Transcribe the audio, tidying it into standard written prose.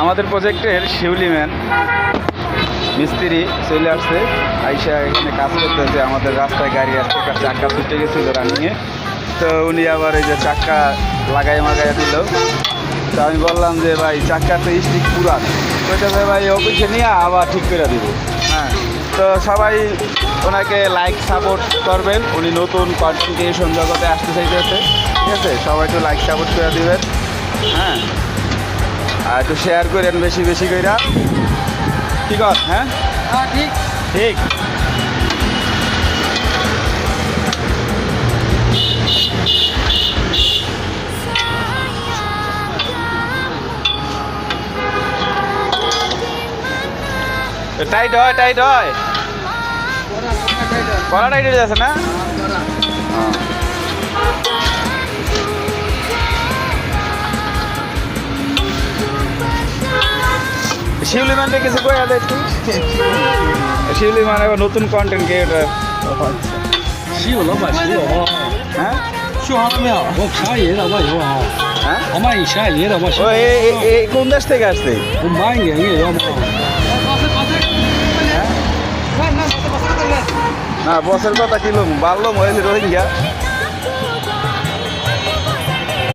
আমাদের প্রজেক্টের শিউলি ম্যান মিস্ত্রি চলে আসছে, আইসা এখানে কাজ করতেছে। আমাদের রাস্তায় গাড়ি আসছে, চাক্কা ছুটে গেছিল রানিংয়ে, তো উনি আবার এই যে চাক্কা মাগাইয়া দিল। তো আমি বললাম যে ভাই চাক্কা তো স্টিক পুরান, ওইটাতে ভাই অফিসে নিয়ে আবার ঠিক করে দিব। হ্যাঁ, তো সবাই ওনাকে লাইক সাপোর্ট করবেন, উনি নতুন কন্টেন্ট ক্রিয়েশন জগতে আসতে চাইতেছে, ঠিক আছে? সবাই একটু লাইক সাপোর্ট করে দিবেন, হ্যাঁ, আর একটু শেয়ার করেন বেশি বেশি কইরা, ঠিক আছে? হ্যাঁ ঠিক ঠিক। টাইট হয়, টাইট হয়, কলা টাইট হয়ে যাচ্ছে না? শিউলি ম্যানটা কিছু কয়া দেয় একটু। শিউলি ম্যান এবার নতুন কন্টেন্ট ক্রিয়েটার। 洗我老板洗我啊！ হ্যাঁ 洗好了没有？我便宜的我有啊， হ্যাঁ, 我买一便宜的我洗 ও কোন দেশ থেকে আসছে? 我买一点也有嘛。 হ্যাঁ? না বসের কথা কিলো বাড়লো হয়েছে রোহিঙ্গা।